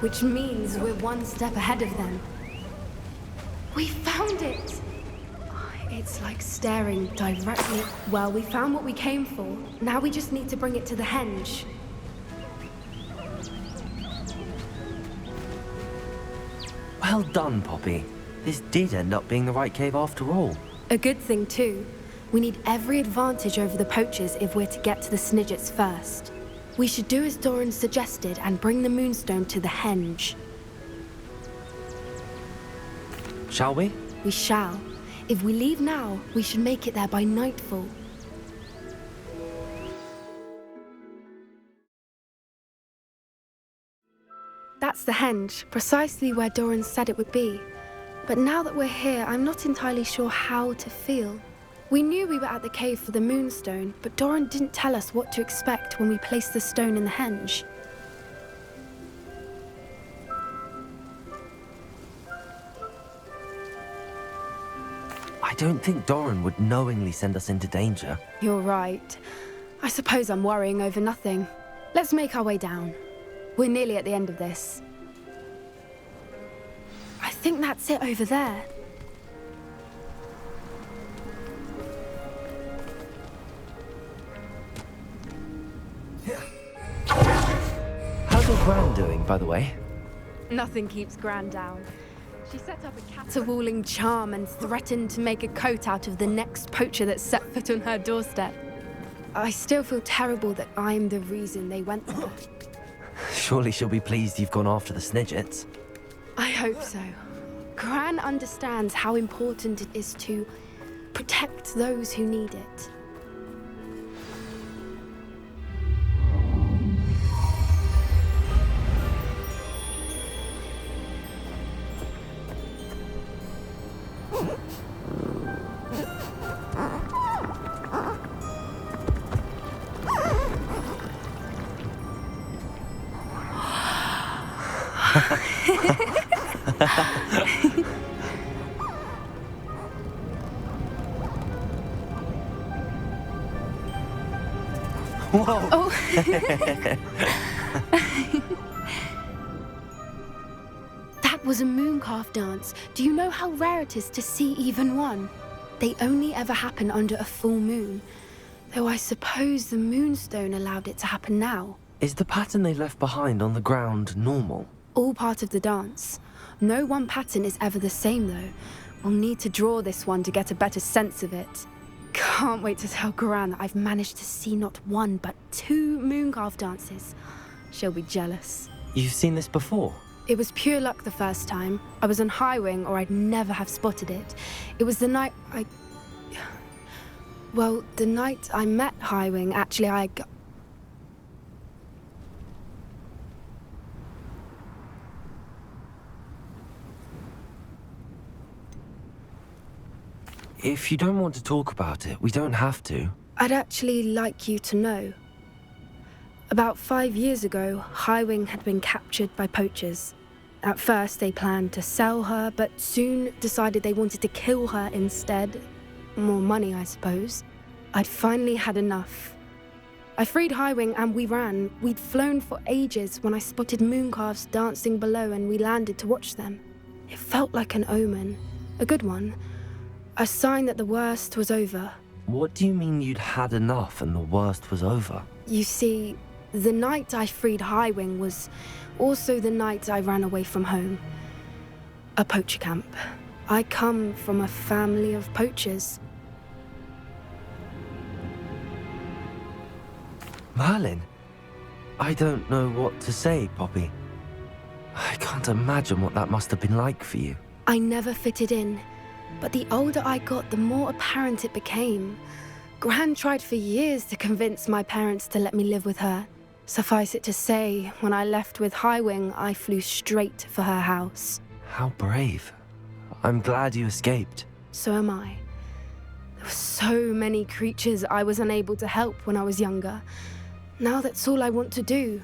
which means we're one step ahead of them. We found it! It's like staring directly... Well, we found what we came for. Now we just need to bring it to the henge. Well done, Poppy. This did end up being the right cave after all. A good thing, too. We need every advantage over the poachers if we're to get to the Snidgets first. We should do as Doran suggested and bring the Moonstone to the henge. Shall we? We shall. If we leave now, we should make it there by nightfall. That's the henge, precisely where Doran said it would be. But now that we're here, I'm not entirely sure how to feel. We knew we were at the cave for the Moonstone, but Doran didn't tell us what to expect when we placed the stone in the henge. I don't think Doran would knowingly send us into danger. You're right. I suppose I'm worrying over nothing. Let's make our way down. We're nearly at the end of this. I think that's it over there. How's your Gran doing, by the way? Nothing keeps Gran down. She set up a caterwauling charm and threatened to make a coat out of the next poacher that set foot on her doorstep. I still feel terrible that I'm the reason they went there. Surely she'll be pleased you've gone after the Snidgets. I hope so. Gran understands how important it is to protect those who need it. Whoa! Oh. That was a mooncalf dance. Do you know how rare it is to see even one? They only ever happen under a full moon. Though I suppose the Moonstone allowed it to happen now. Is the pattern they left behind on the ground normal? All part of the dance. No one pattern is ever the same, though. We'll need to draw this one to get a better sense of it. Can't wait to tell Gran that I've managed to see not one, but 2 mooncalf dances. She'll be jealous. You've seen this before? It was pure luck the first time. I was on Highwing, or I'd never have spotted it. It was the night Well, the night I met Highwing, actually, If you don't want to talk about it, we don't have to. I'd actually like you to know. About 5 years ago, Highwing had been captured by poachers. At first, they planned to sell her, but soon decided they wanted to kill her instead. More money, I suppose. I'd finally had enough. I freed Highwing and we ran. We'd flown for ages when I spotted mooncalves dancing below and we landed to watch them. It felt like an omen. A good one. A sign that the worst was over. What do you mean you'd had enough and the worst was over? You see, the night I freed Highwing was also the night I ran away from home. A poacher camp. I come from a family of poachers. Merlin? I don't know what to say, Poppy. I can't imagine what that must have been like for you. I never fitted in. But the older I got, the more apparent it became. Gran tried for years to convince my parents to let me live with her. Suffice it to say, when I left with Highwing, I flew straight for her house. How brave. I'm glad you escaped. So am I. There were so many creatures I was unable to help when I was younger. Now that's all I want to do.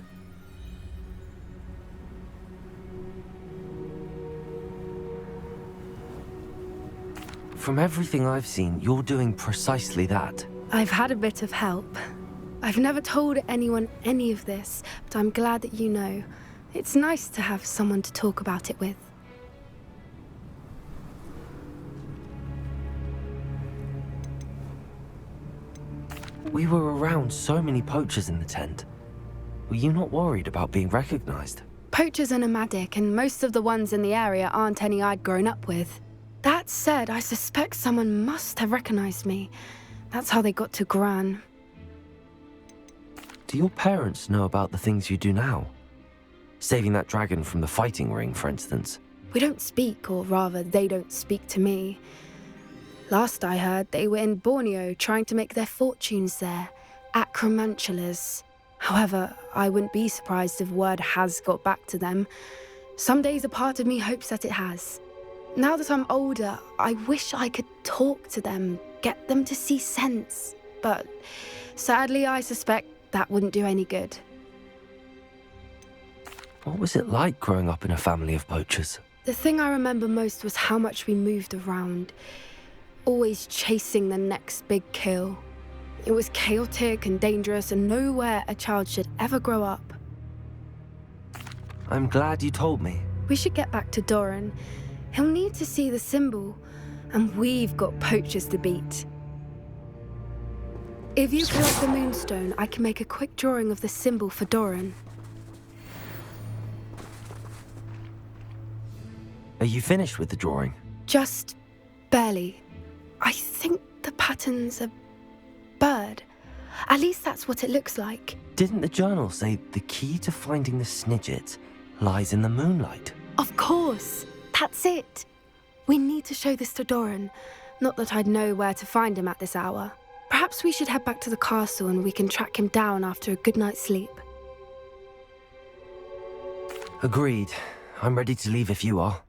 From everything I've seen, you're doing precisely that. I've had a bit of help. I've never told anyone any of this, but I'm glad that you know. It's nice to have someone to talk about it with. We were around so many poachers in the tent. Were you not worried about being recognized? Poachers are nomadic, and most of the ones in the area aren't any I'd grown up with. That said, I suspect someone must have recognized me. That's how they got to Gran. Do your parents know about the things you do now? Saving that dragon from the fighting ring, for instance. We don't speak, or rather, they don't speak to me. Last I heard, they were in Borneo trying to make their fortunes there, acromantulas. However, I wouldn't be surprised if word has got back to them. Some days a part of me hopes that it has. Now that I'm older, I wish I could talk to them, get them to see sense. But sadly, I suspect that wouldn't do any good. What was it like growing up in a family of poachers? The thing I remember most was how much we moved around, always chasing the next big kill. It was chaotic and dangerous, and nowhere a child should ever grow up. I'm glad you told me. We should get back to Doran. He'll need to see the symbol, and we've got poachers to beat. If you collect the moonstone, I can make a quick drawing of the symbol for Doran. Are you finished with the drawing? Just barely. I think the pattern's a bird. At least that's what it looks like. Didn't the journal say the key to finding the Snidget lies in the moonlight? Of course! That's it! We need to show this to Doran. Not that I'd know where to find him at this hour. Perhaps we should head back to the castle and we can track him down after a good night's sleep. Agreed. I'm ready to leave if you are.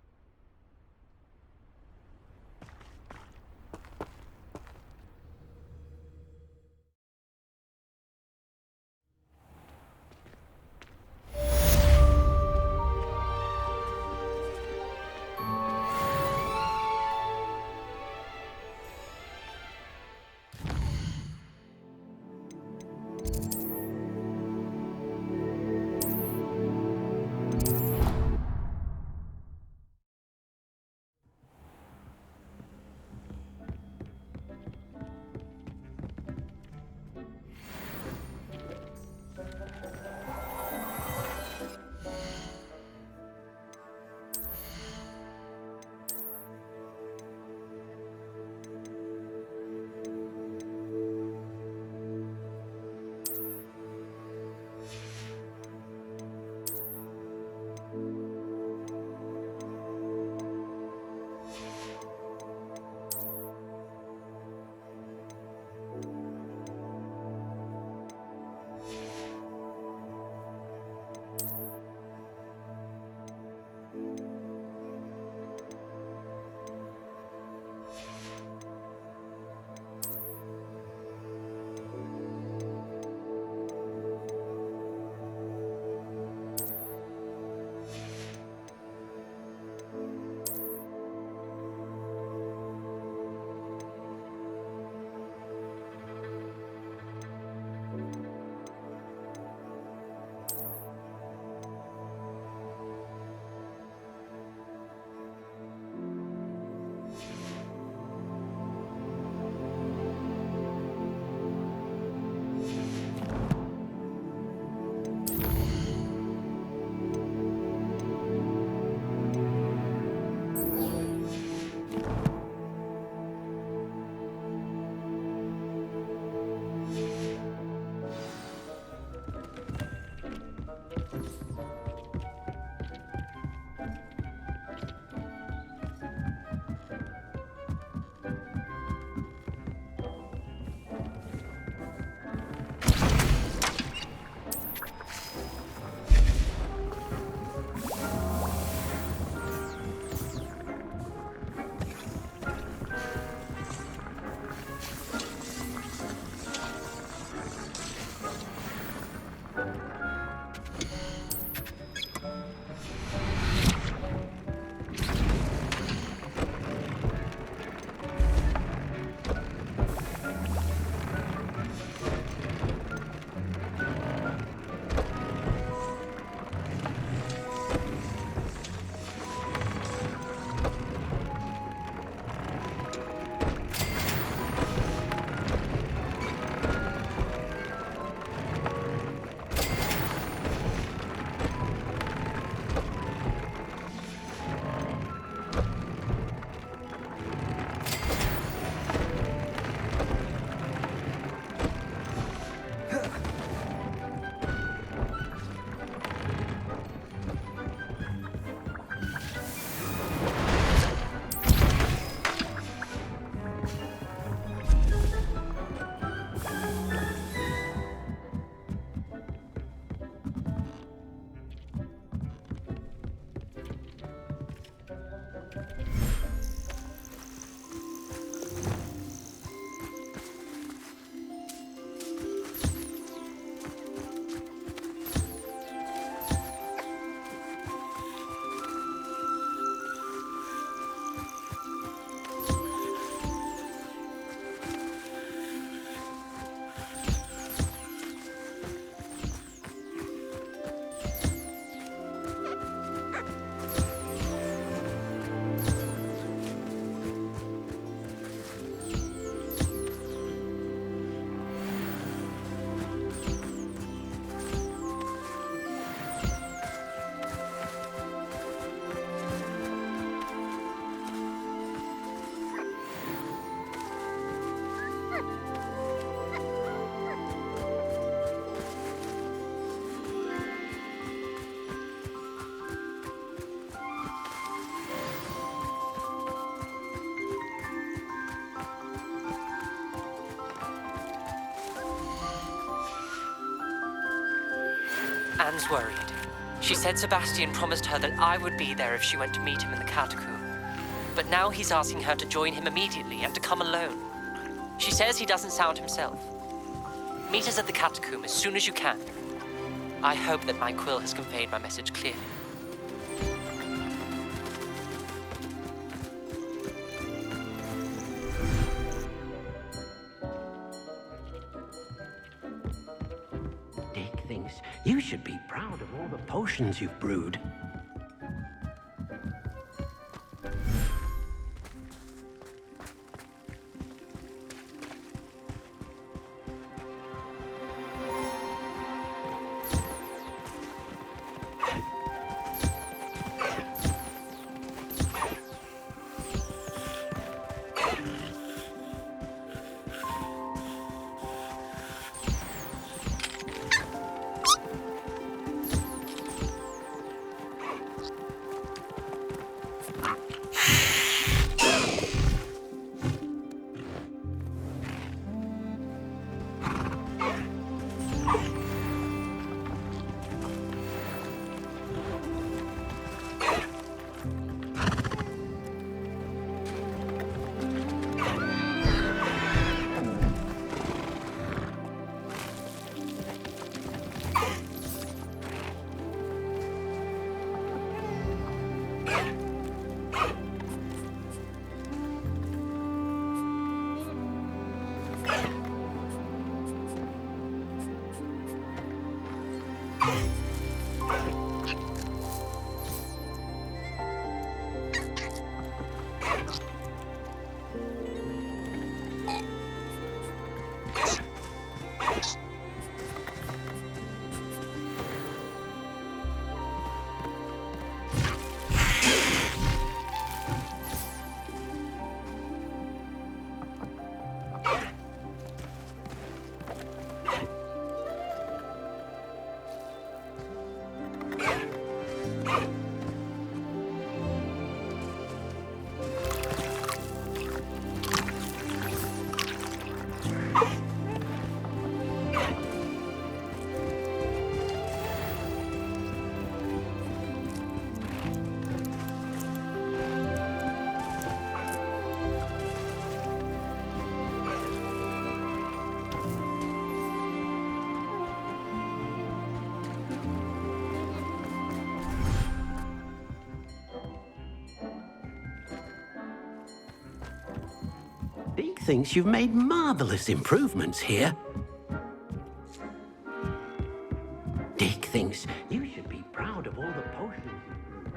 Anne's worried. She said Sebastian promised her that I would be there if she went to meet him in the catacomb. But now he's asking her to join him immediately and to come alone. She says he doesn't sound himself. Meet us at the catacomb as soon as you can. I hope that my quill has conveyed my message clearly. Dick thinks you should be proud of all the potions you've brewed. Dick thinks you've made marvelous improvements here. Dick thinks you should be proud of all the potions you've brewed.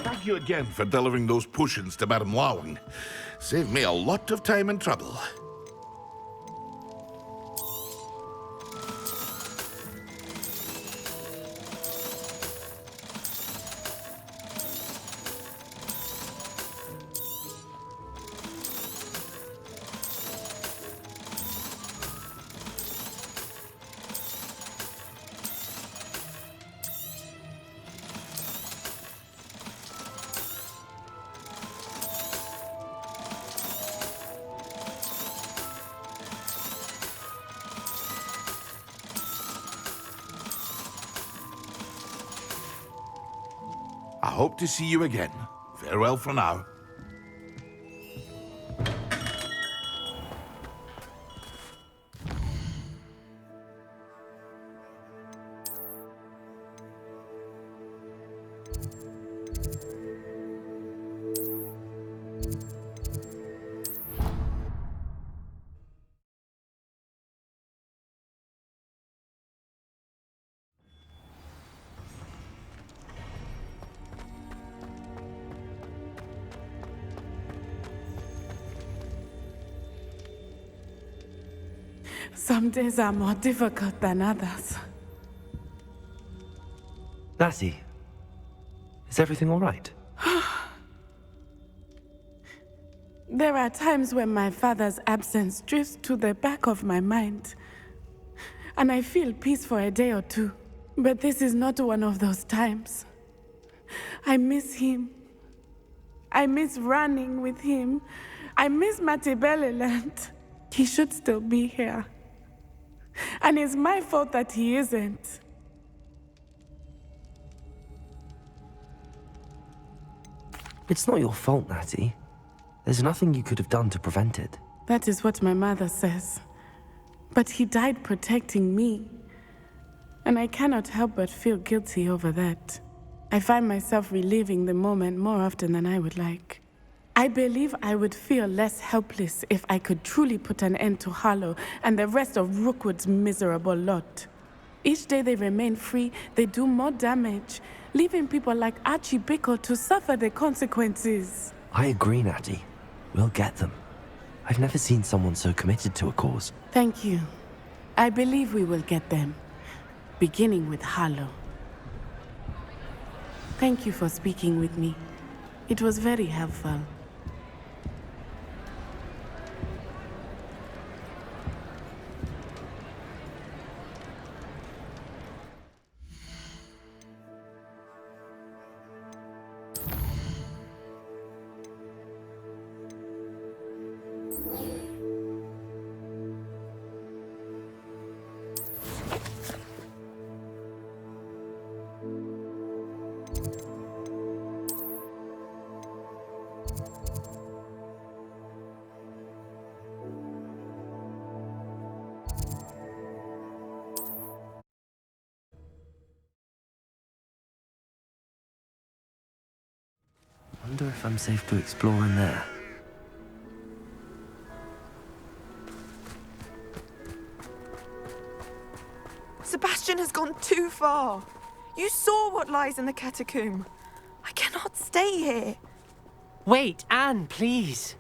Thank you again for delivering those potions to Madame Lawing. Saved me a lot of time and trouble. I hope to see you again. Farewell for now. Some days are more difficult than others. Lassie, is everything all right? There are times when my father's absence drifts to the back of my mind, and I feel peace for a day or two. But this is not one of those times. I miss him. I miss running with him. I miss Matibeleland. He should still be here. And it's my fault that he isn't. It's not your fault, Natty. There's nothing you could have done to prevent it. That is what my mother says. But he died protecting me. And I cannot help but feel guilty over that. I find myself reliving the moment more often than I would like. I believe I would feel less helpless if I could truly put an end to Harlow and the rest of Rookwood's miserable lot. Each day they remain free, they do more damage, leaving people like Archie Bickle to suffer the consequences. I agree, Natty. We'll get them. I've never seen someone so committed to a cause. Thank you. I believe we will get them, beginning with Harlow. Thank you for speaking with me. It was very helpful. Wonder if I'm safe to explore in there. Sebastian has gone too far. You saw what lies in the catacomb. I cannot stay here. Wait, Anne, please.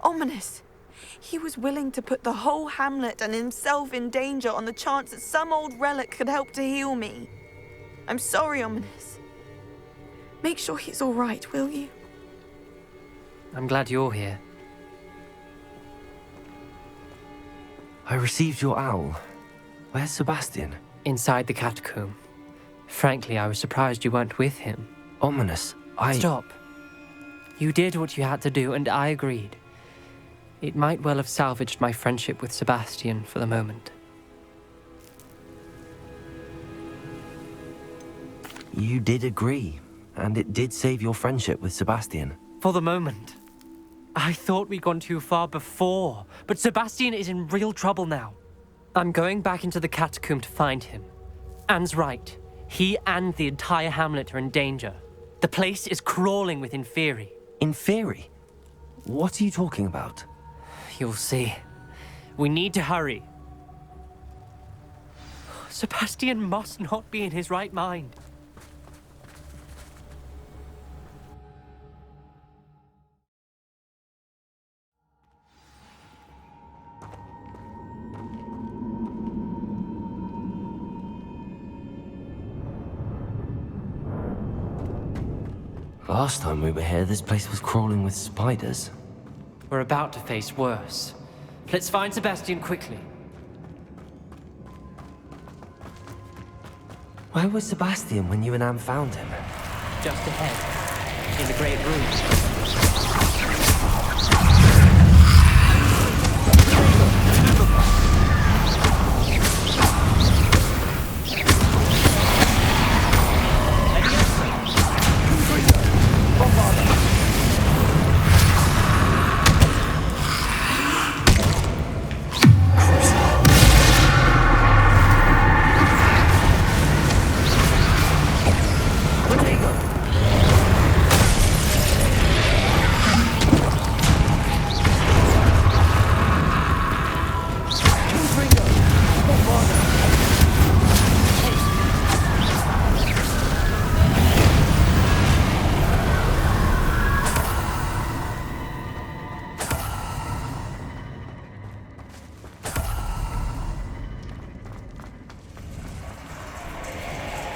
Ominous. He was willing to put the whole hamlet and himself in danger on the chance that some old relic could help to heal me. I'm sorry, Ominous. Make sure he's all right, will you? I'm glad you're here. I received your owl. Where's Sebastian? Inside the catacomb. Frankly, I was surprised you weren't with him. Ominous, Stop. You did what you had to do, and I agreed. It might well have salvaged my friendship with Sebastian for the moment. You did agree, and it did save your friendship with Sebastian. For the moment. I thought we'd gone too far before, but Sebastian is in real trouble now. I'm going back into the catacomb to find him. Anne's right. He and the entire hamlet are in danger. The place is crawling with Inferi. Inferi? What are you talking about? You'll see. We need to hurry. Sebastian must not be in his right mind. Last time we were here, this place was crawling with spiders. We're about to face worse. Let's find Sebastian quickly. Where was Sebastian when you and Anne found him? Just ahead, in the great room.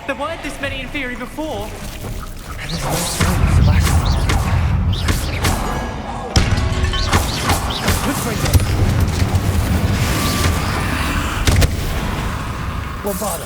There weren't this many in theory before. And there's no sign of Sebastian. Lombardo.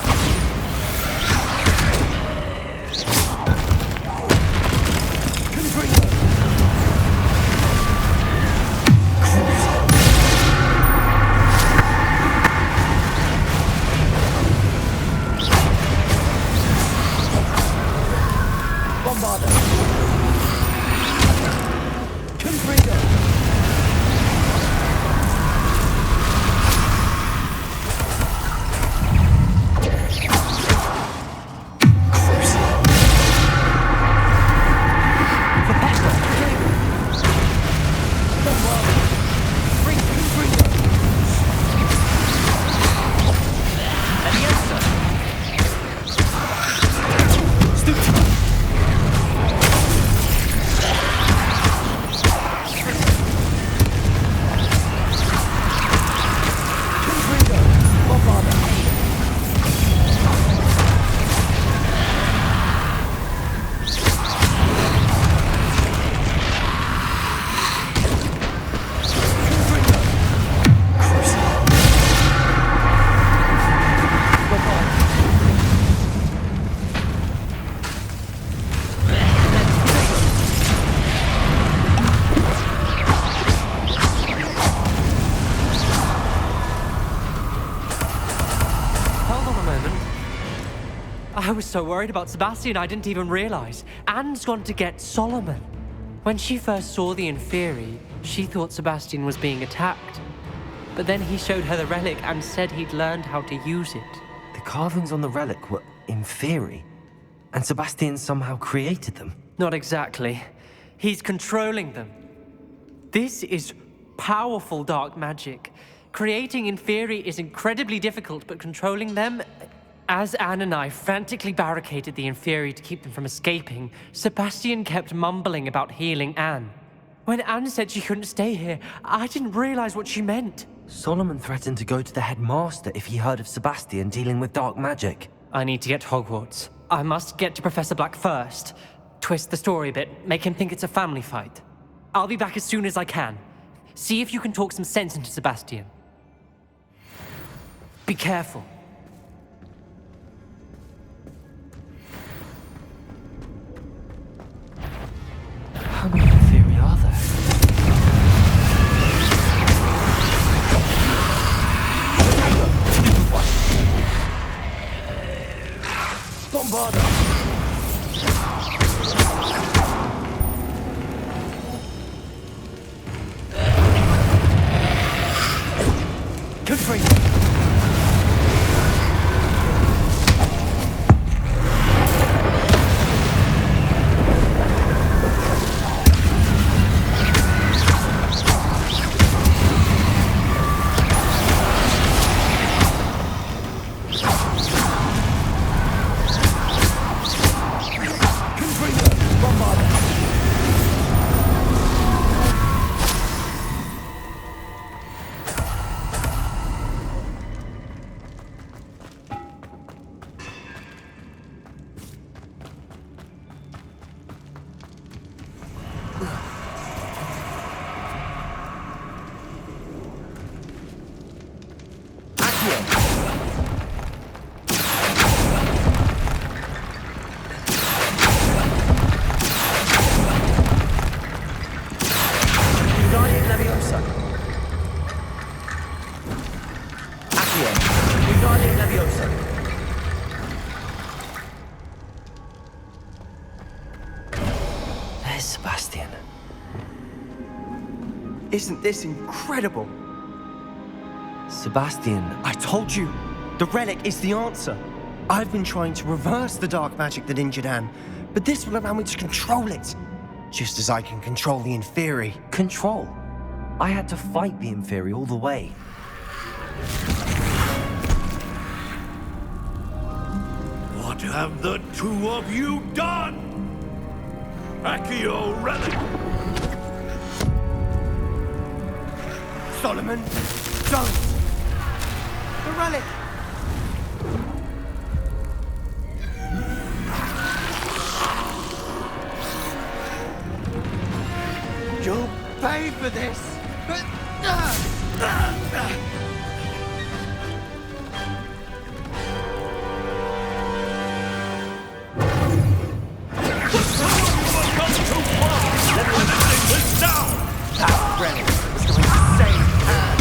I was so worried about Sebastian I didn't even realize. Anne's gone to get Solomon. When she first saw the Inferi, she thought Sebastian was being attacked. But then he showed her the relic and said he'd learned how to use it. The carvings on the relic were Inferi, and Sebastian somehow created them. Not exactly. He's controlling them. This is powerful dark magic. Creating Inferi is incredibly difficult, but controlling them... As Anne and I frantically barricaded the Inferi to keep them from escaping, Sebastian kept mumbling about healing Anne. When Anne said she couldn't stay here, I didn't realize what she meant. Solomon threatened to go to the headmaster if he heard of Sebastian dealing with dark magic. I need to get to Hogwarts. I must get to Professor Black first. Twist the story a bit, make him think it's a family fight. I'll be back as soon as I can. See if you can talk some sense into Sebastian. Be careful. How many Inferi are there? Bombarda! Confringo! There's Sebastian. Isn't this incredible? Sebastian, I told you, the relic is the answer. I've been trying to reverse the dark magic that injured Anne, but this will allow me to control it. Just as I can control the Inferi. control. I had to fight the Inferi all the way. What have the two of you done? Accio relic! Solomon, don't! The relic! for this! That relic is going to save Anne!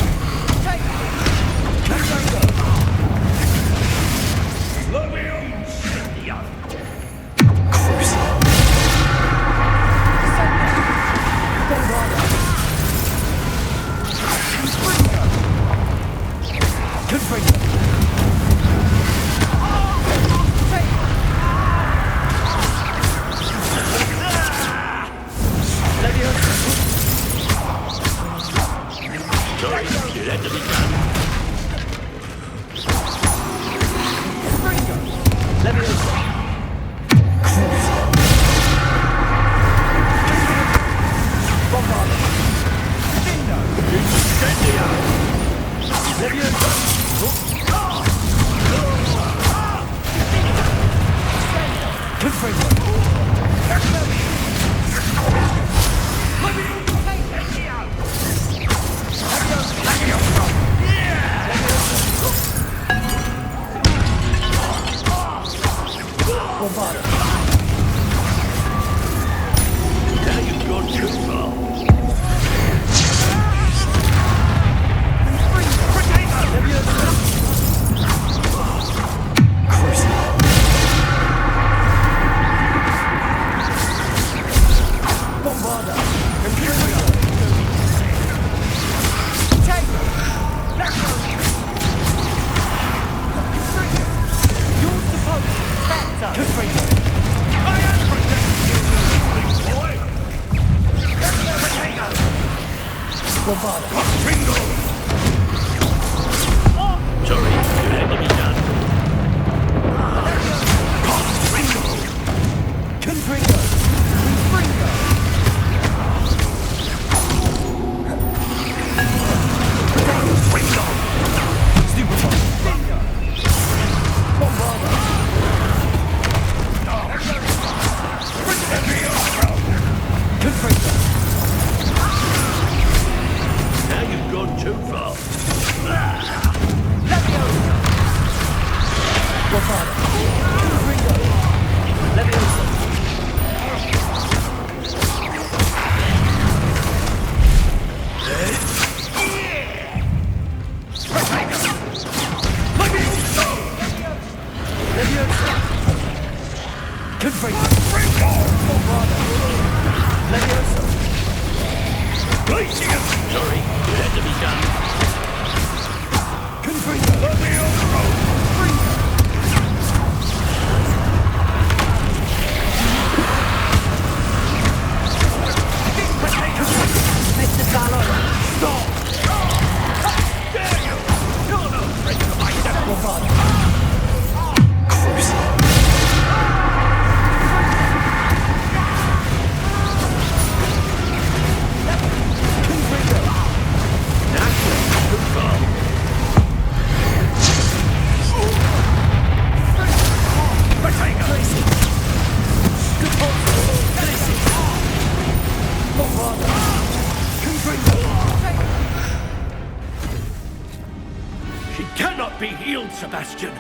Be healed, Sebastian.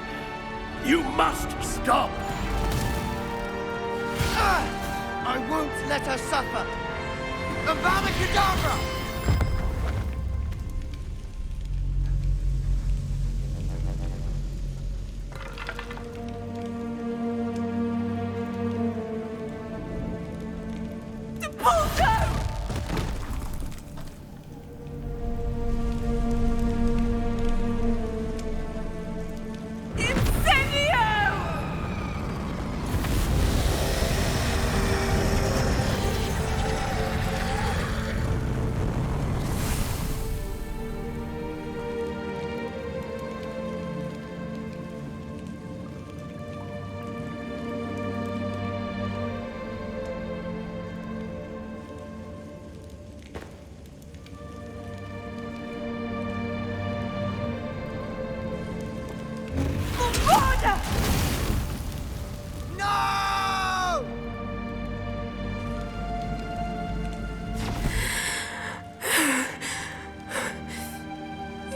You must stop. I won't let her suffer. Avada Kedavra!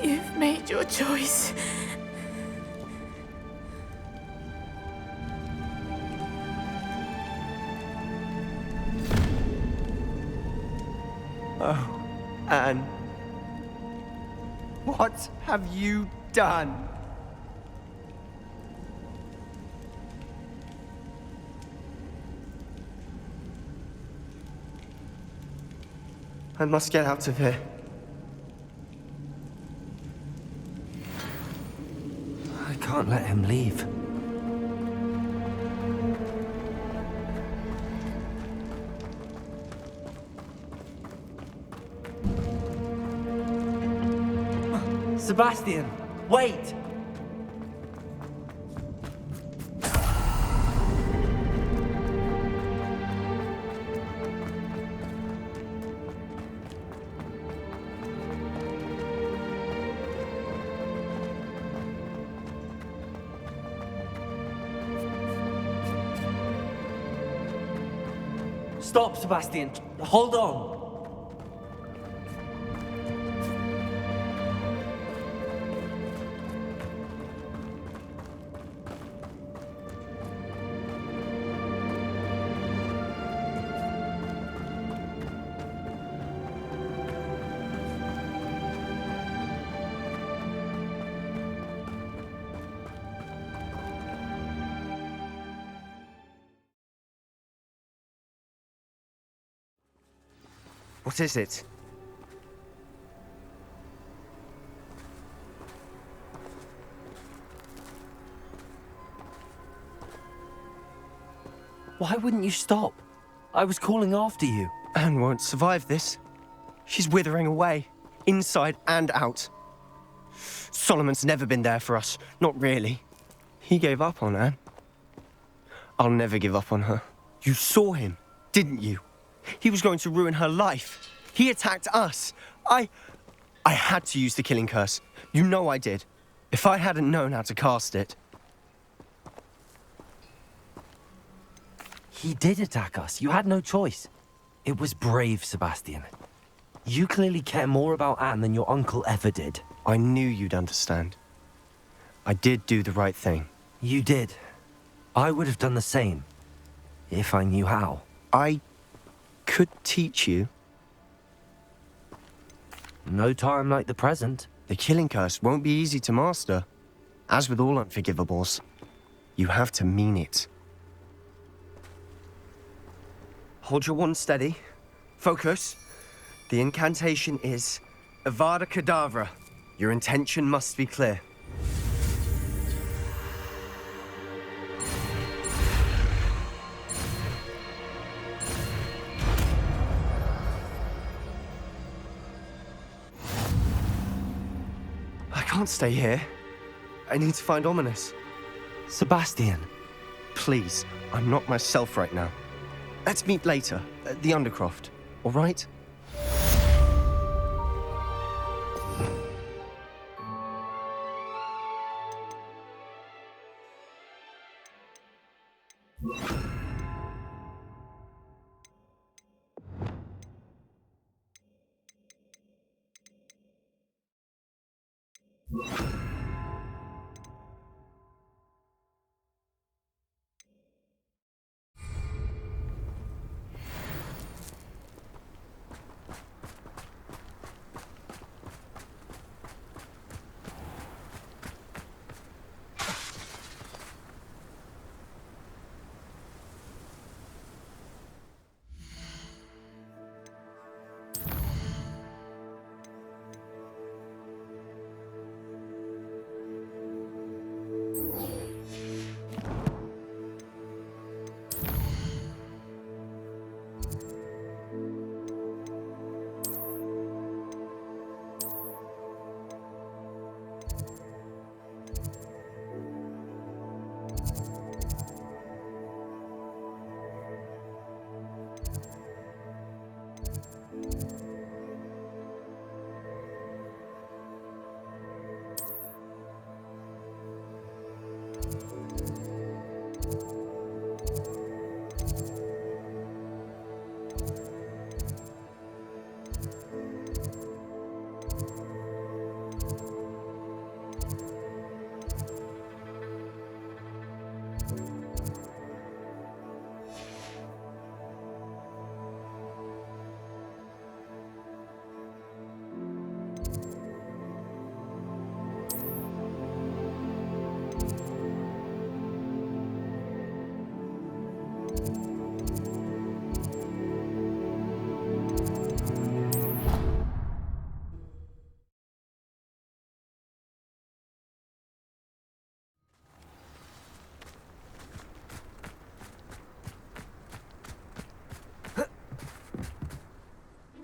You've made your choice. Oh, Anne. What have you done? I must get out of here. I can't let him leave. Sebastian, wait! Stop, Sebastian. Hold on. What is it? Why wouldn't you stop? I was calling after you. Anne won't survive this. She's withering away, inside and out. Solomon's never been there for us, not really. He gave up on Anne. I'll never give up on her. You saw him, didn't you? He was going to ruin her life. He attacked us. I had to use the killing curse. You know I did. If I hadn't known how to cast it... He did attack us. You had no choice. It was brave, Sebastian. You clearly care more about Anne than your uncle ever did. I knew you'd understand. I did do the right thing. You did. I would have done the same, if I knew how. I could teach you. No time like the present. The killing curse won't be easy to master. As with all unforgivables, you have to mean it. Hold your wand steady. Focus. The incantation is Avada Kedavra. Your intention must be clear. I can't stay here. I need to find Ominous. Sebastian. Please, I'm not myself right now. Let's meet later, at the Undercroft, all right?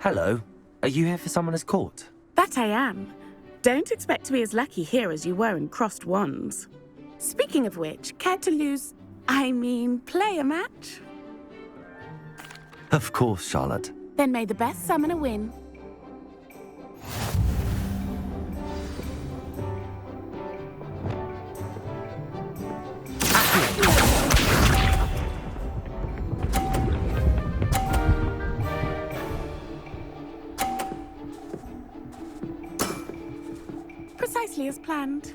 Hello. Are you here for Summoner's Court? That I am. Don't expect to be as lucky here as you were in Crossed Wands. Speaking of which, care to play a match? Of course, Charlotte. Then may the best summoner win. Precisely as planned.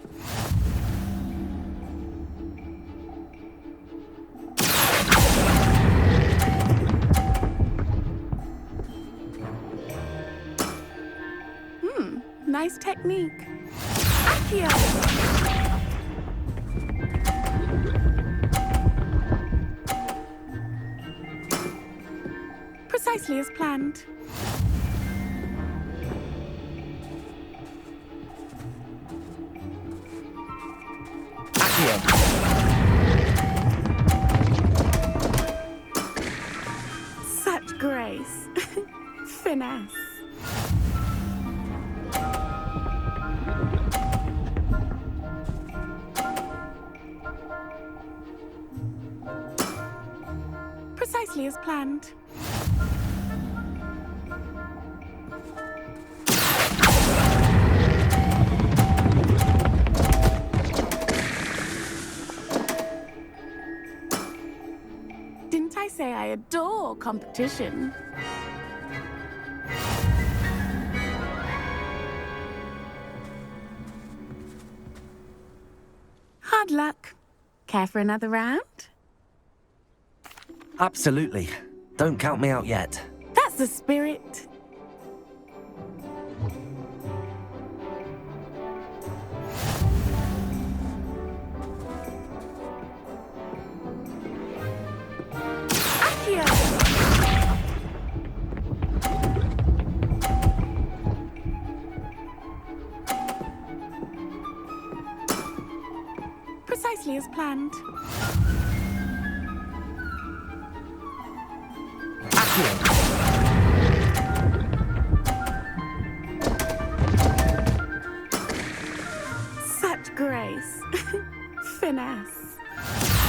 Nice technique. Accio! Precisely as planned. Such grace. Finesse. Precisely as planned. Didn't I say I adore competition? Hard luck. Care for another round? Absolutely. Don't count me out yet. That's the spirit. Accio! Precisely as planned. Such grace. Finesse.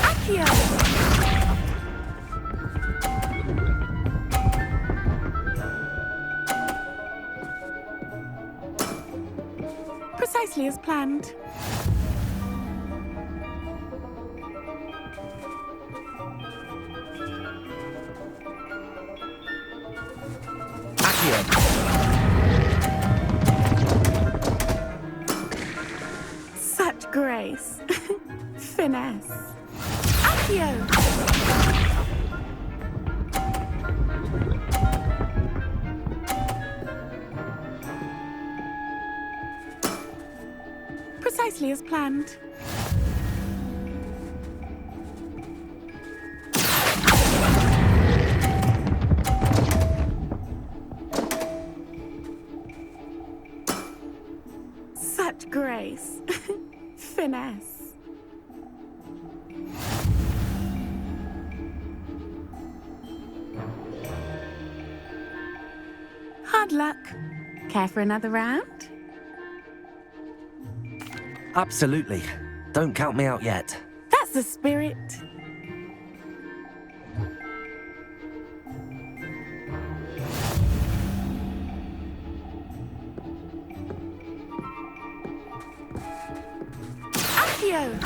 Accio! Precisely as planned. Such grace. Finesse. Accio! Precisely as planned. Such grace. Finesse. Hard luck. Care for another round? Absolutely. Don't count me out yet. That's the spirit. Accio!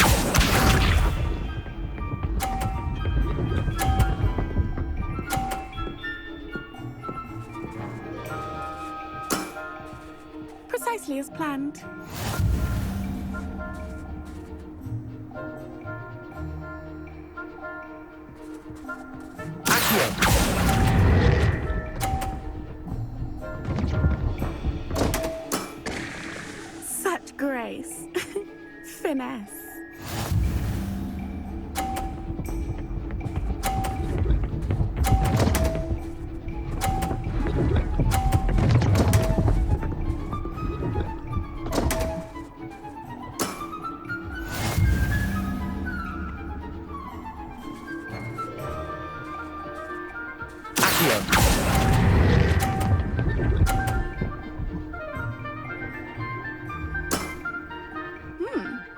Precisely as planned. Such grace. Finesse.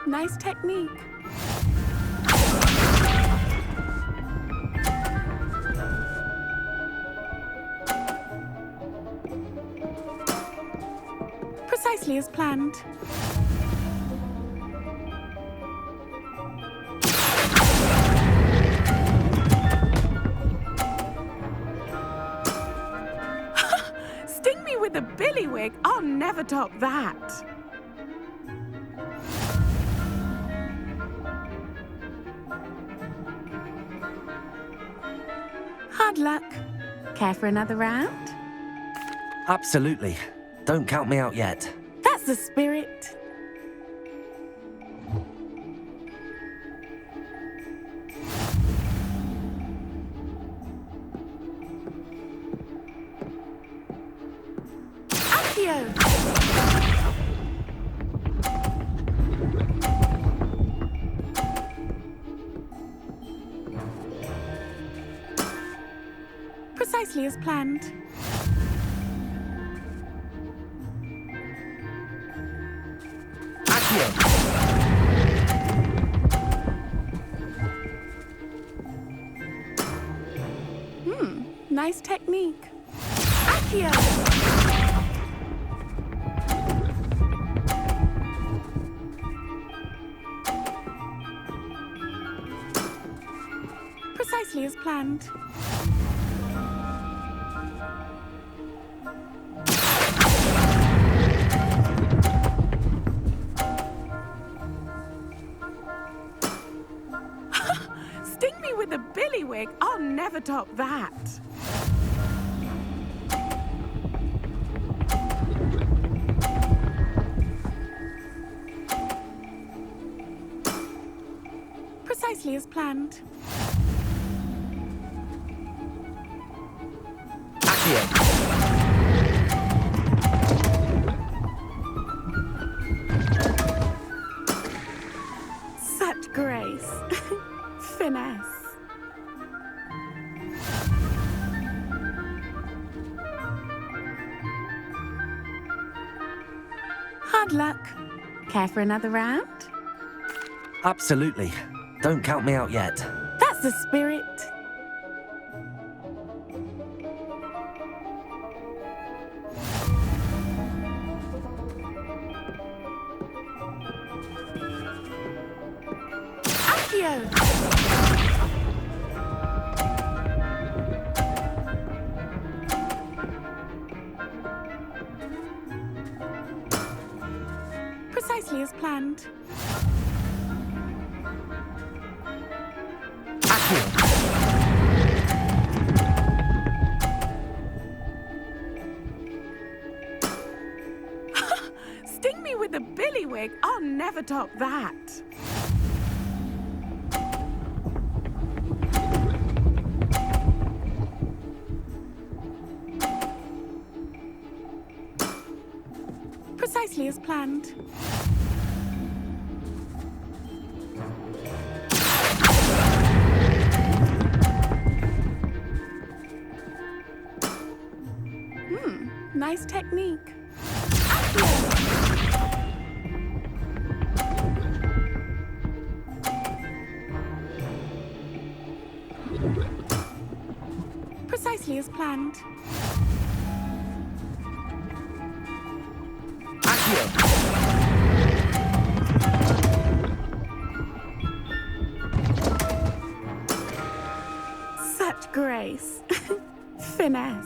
Nice technique. Precisely as planned. Sting me with a billywig. I'll never top that. Hard luck. Care for another round? Absolutely. Don't count me out yet. That's the spirit. Accio! Precisely as planned. Nice technique. Accio! Precisely as planned. Sting me with a billywig. I'll never top that. Precisely as planned. Such grace. Finesse. Hard luck. Care for another round? Absolutely. Don't count me out yet. That's the spirit. Accio! Precisely as planned. Sting me with a billywig. I'll never top that. Precisely as planned. Nice technique. Precisely as planned. Such grace. Finesse.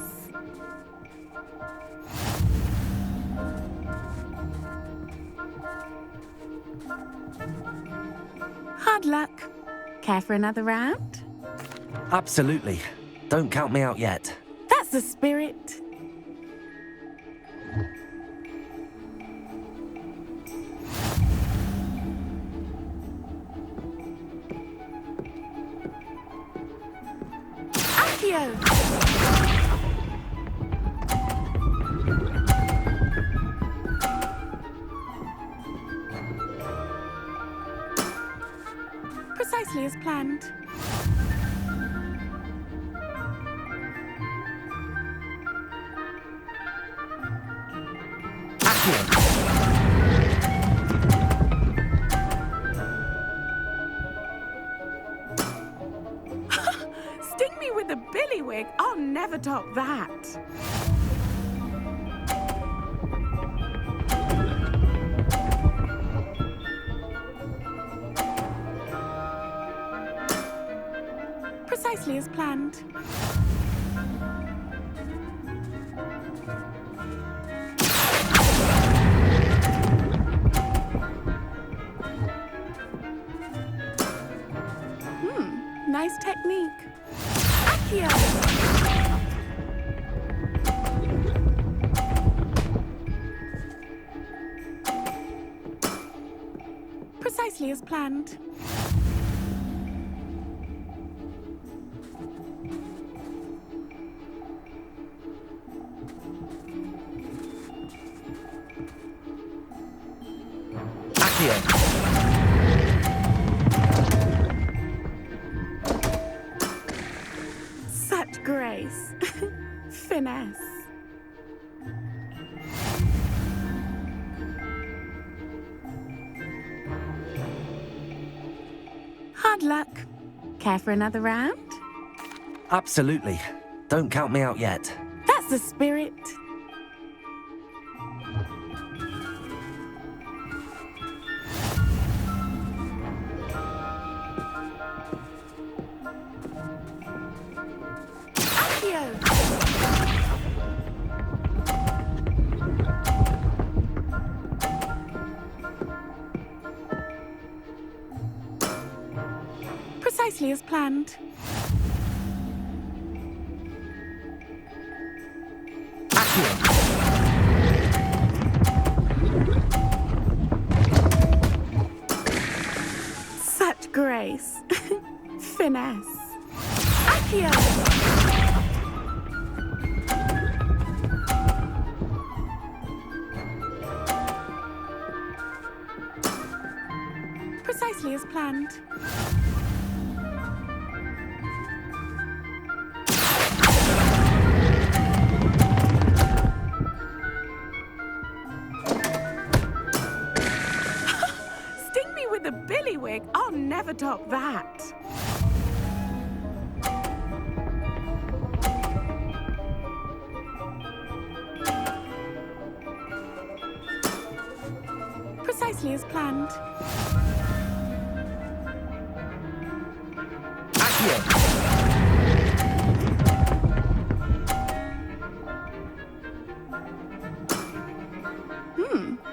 Hard luck. Care for another round? Absolutely. Don't count me out yet. That's the spirit. Accio! Precisely as planned. never top that. Precisely as planned. Nice technique. Accio! Precisely as planned. Accio! Such grace. Finesse. Hard luck. Care for another round? Absolutely. Don't count me out yet. That's the spirit. Precisely as planned. Such grace. Finesse. Accio! Precisely as planned. Sting me with a billywig. I'll never top that. Precisely as planned.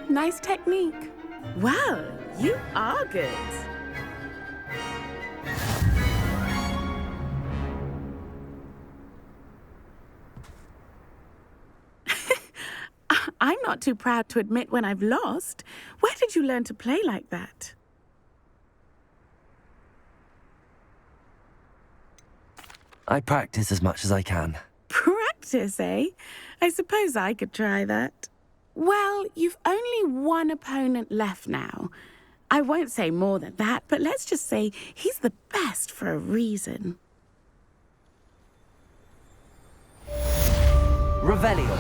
Nice technique. Well, you are good. I'm not too proud to admit when I've lost. Where did you learn to play like that? I practice as much as I can. Practice, eh? I suppose I could try that. Well, you've only one opponent left now. I won't say more than that, but let's just say he's the best for a reason. Revelio.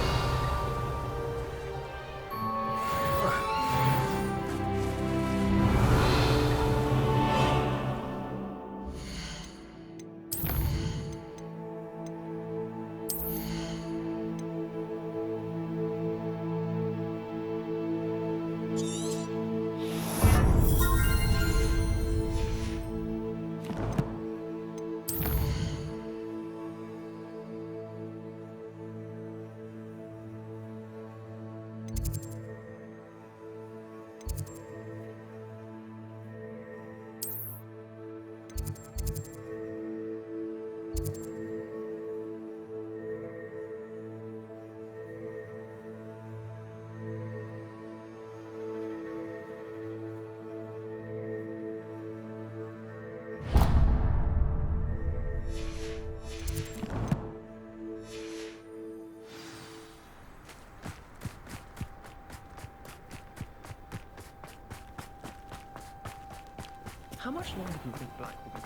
How much longer do you think Black will be?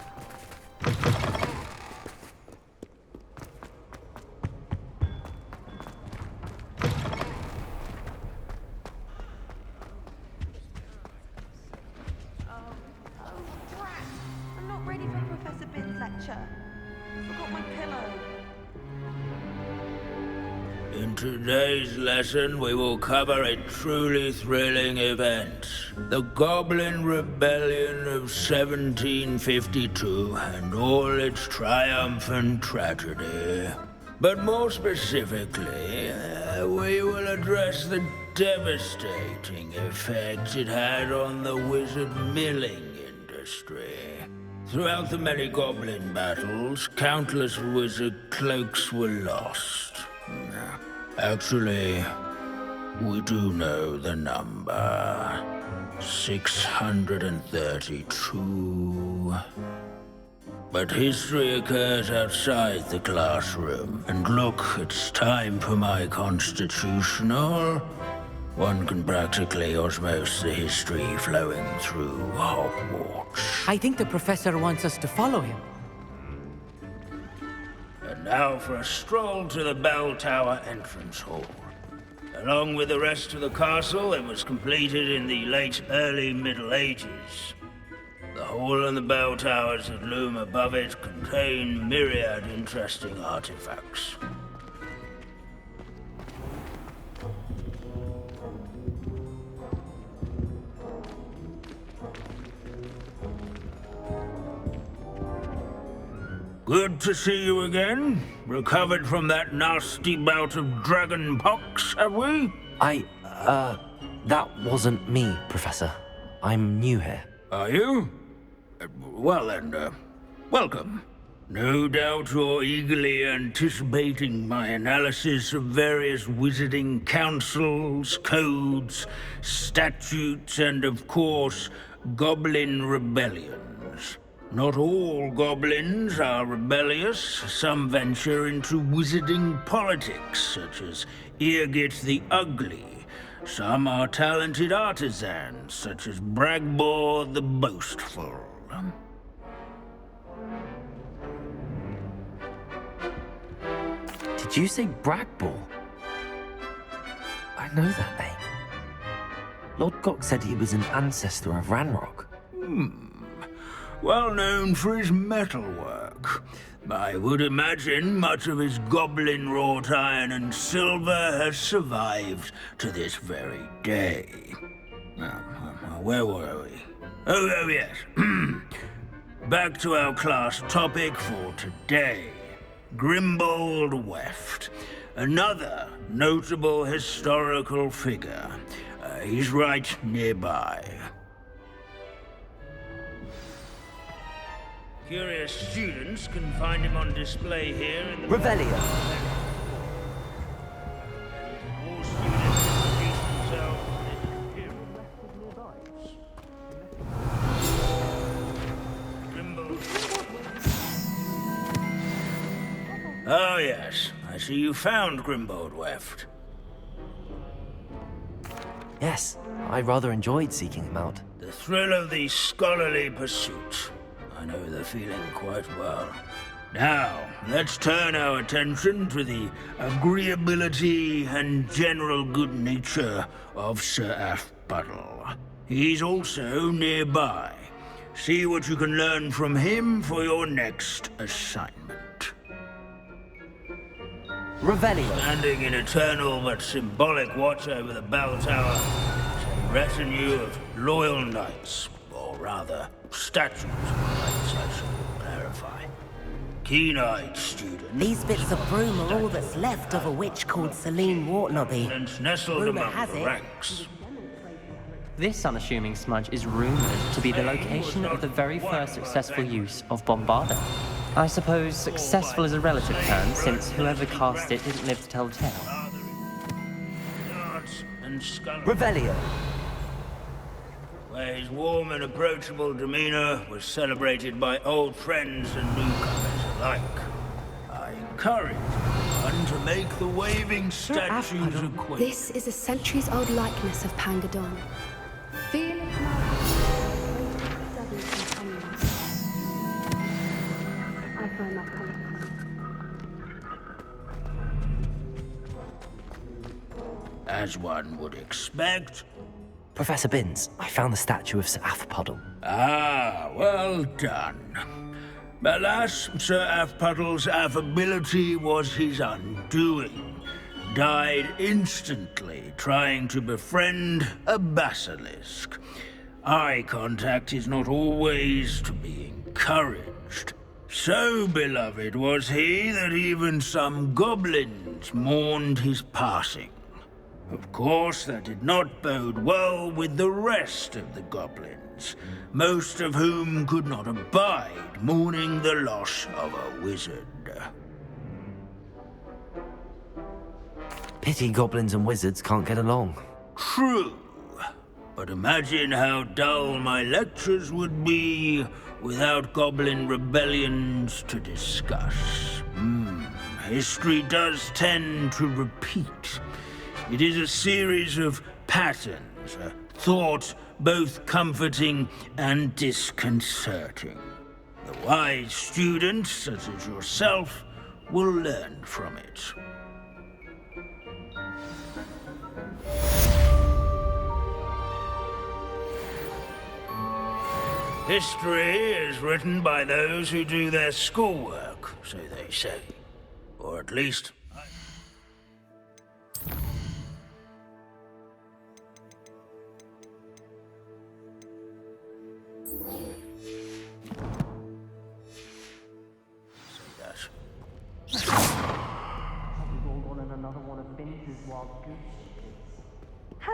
I'm not ready for Professor Bin's lecture. I forgot my pillow. In today's lesson, we will cover a truly thrilling event. The Goblin Rebellion of 1752 and all its triumph and tragedy. But more specifically, we will address the devastating effect it had on the wizard milling industry. Throughout the many goblin battles, countless wizard cloaks were lost. Actually, we do know the number. 632. But history occurs outside the classroom. And look, it's time for my constitutional. One can practically osmose the history flowing through Hogwarts. I think the professor wants us to follow him. And now for a stroll to the bell tower entrance hall. Along with the rest of the castle, it was completed in the early Middle Ages. The hall and the bell towers that loom above it contain myriad interesting artifacts. Good to see you again. Recovered from that nasty bout of dragon pox, have we? That wasn't me, Professor. I'm new here. Are you? Well then, welcome. No doubt you're eagerly anticipating my analysis of various wizarding councils, codes, statutes, and of course, goblin rebellions. Not all goblins are rebellious. Some venture into wizarding politics, such as Eargit the Ugly. Some are talented artisans, such as Bragbor the Boastful. Did you say Bragbor? I know that name. Lord Gok said he was an ancestor of Ranrock. Well known for his metalwork. I would imagine much of his goblin-wrought iron and silver has survived to this very day. Where were we? Oh yes. Back to our class topic for today. Grimbold Weft. Another notable historical figure. He's right nearby. Curious students can find him on display here in the... Revelio! All students introduce themselves and disappear. Oh yes, I see you found Grimbold Weft. Yes, I rather enjoyed seeking him out. The thrill of the scholarly pursuit. I know the feeling quite well. Now, let's turn our attention to the agreeability and general good nature of Sir Afpuddle. He's also nearby. See what you can learn from him for your next assignment. Revelio! Standing in eternal but symbolic watch over the bell tower is a retinue of loyal knights, or rather, statues of knights, I should clarify. Keen-eyed students. These bits of broom are all that's left of a witch called Celine Wartnobby. Nestled Rumour among has the it. ranks. This unassuming smudge is rumored to be the location of the very first successful use of Bombarda. I suppose successful is a relative term, since whoever cast it didn't live to tell the tale. Revelio! Where his warm and approachable demeanor was celebrated by old friends and newcomers alike. I encourage one to make the waving statues acquainted. This is a centuries-old likeness of Pangadon. Feel it now. I find that colour. As one would expect. Professor Binns, I found the statue of Sir Afpuddle. Ah, well done. Alas, Sir Afpuddle's affability was his undoing. died instantly trying to befriend a basilisk. Eye contact is not always to be encouraged. So beloved was he that even some goblins mourned his passing. Of course, that did not bode well with the rest of the goblins, most of whom could not abide mourning the loss of a wizard. Pity goblins and wizards can't get along. True. But imagine how dull my lectures would be without goblin rebellions to discuss. History does tend to repeat. It is a series of patterns, a thought both comforting and disconcerting. The wise student, such as yourself, will learn from it. History is written by those who do their schoolwork, so they say. Or at least... We've all gone on another one of Vince's wild goose